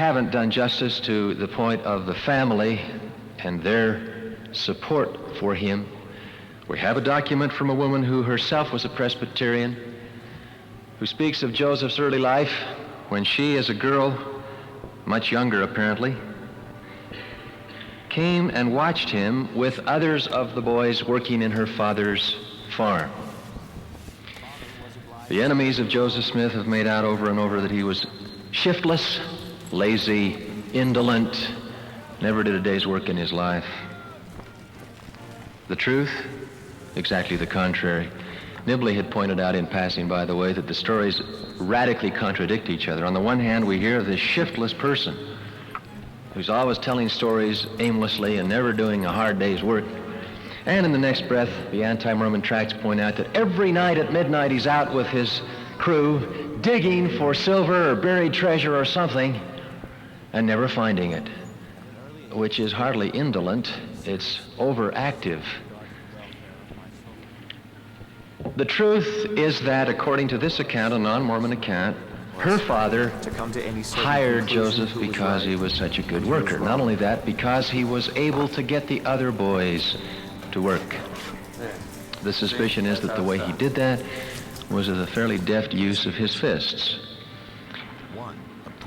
haven't done justice to the point of the family and their support for him. We have a document from a woman who herself was a Presbyterian, who speaks of Joseph's early life when she, as a girl, much younger apparently, came and watched him with others of the boys working in her father's farm. The enemies of Joseph Smith have made out over and over that he was shiftless, lazy, indolent, never did a day's work in his life. The truth? Exactly the contrary. Nibley had pointed out in passing, by the way, that the stories radically contradict each other. On the one hand, we hear of this shiftless person who's always telling stories aimlessly and never doing a hard day's work. And in the next breath, the anti-Mormon tracts point out that every night at midnight he's out with his crew digging for silver or buried treasure or something and never finding it, which is hardly indolent, it's overactive. The truth is that, according to this account, a non-Mormon account, her father hired Joseph because he was such a good worker. Not only that, because he was able to get the other boys to work. The suspicion is that the way he did that was with a fairly deft use of his fists.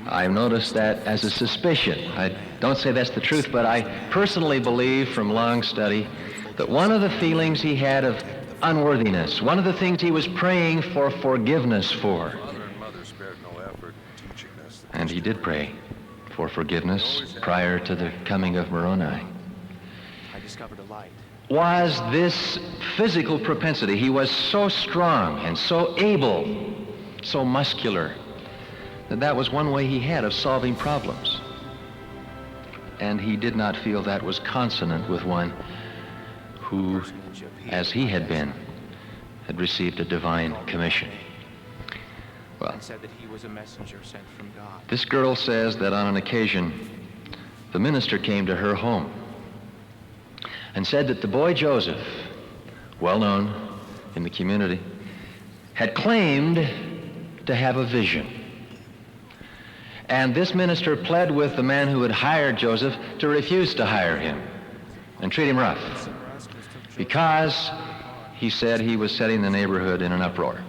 I've noticed that as a suspicion. I don't say that's the truth, but I personally believe from long study that one of the feelings he had of unworthiness, one of the things he was praying for forgiveness for, and he did pray for forgiveness prior to the coming of Moroni, was this physical propensity. He was so strong and so able, so muscular, that was one way he had of solving problems. And he did not feel that was consonant with one who, as he had been, had received a divine commission. Well, this girl says that on an occasion, the minister came to her home and said that the boy Joseph, well known in the community, had claimed to have a vision. And this minister pled with the man who had hired Joseph to refuse to hire him and treat him rough, because he said he was setting the neighborhood in an uproar.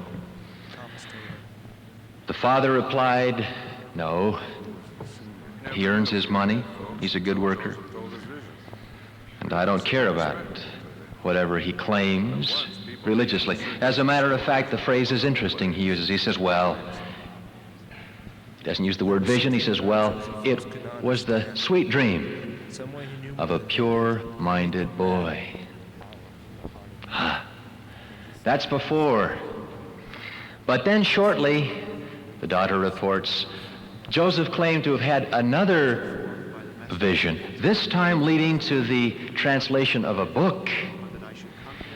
The father replied, no, he earns his money, he's a good worker, and I don't care about whatever he claims religiously. As a matter of fact, the phrase is interesting he uses. He says, well, he doesn't use the word vision, he says, well, it was the sweet dream of a pure-minded boy. That's before. But then shortly, the daughter reports, Joseph claimed to have had another vision, this time leading to the translation of a book.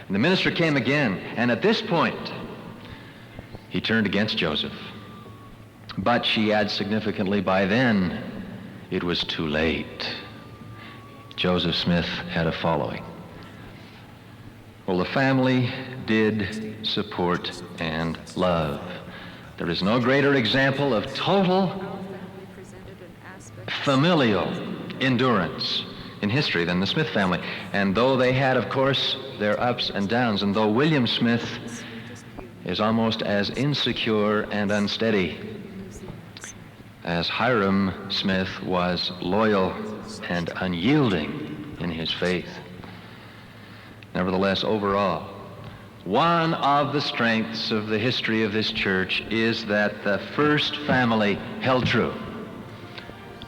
And the minister came again, and at this point, he turned against Joseph. But she adds significantly, by then, it was too late. Joseph Smith had a following. Well, the family did support and love. There is no greater example of total familial endurance in history than the Smith family. And though they had, of course, their ups and downs, and though William Smith is almost as insecure and unsteady as Hiram Smith was loyal and unyielding in his faith, nevertheless, overall, one of the strengths of the history of this church is that the first family held true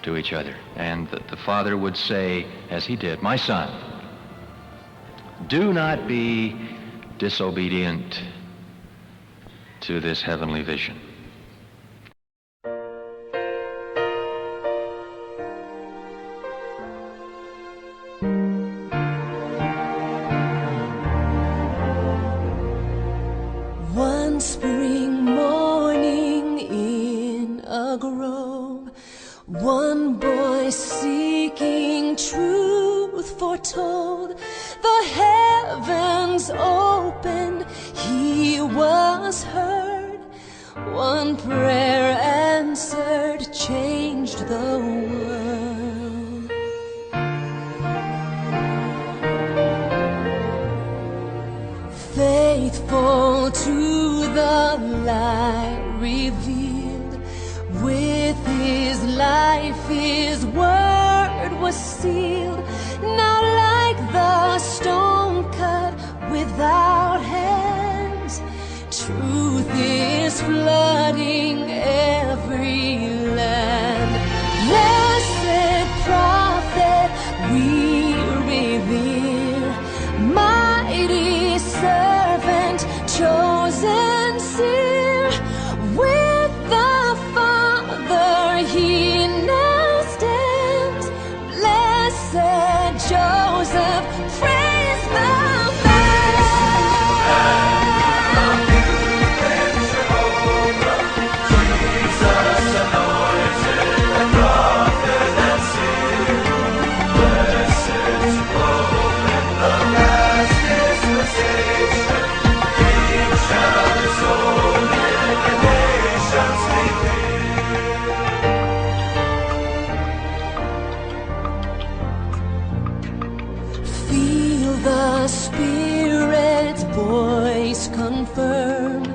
to each other, and that the father would say, as he did, my son, do not be disobedient to this heavenly vision. One spring morning in a grove, one boy seeking truth foretold. The heavens opened, he was heard. One prayer answered, changed the we revere. Mighty servant, chosen seer, with the Father he now stands. Blessed Joseph, praise the man. Feel the Spirit's voice confirm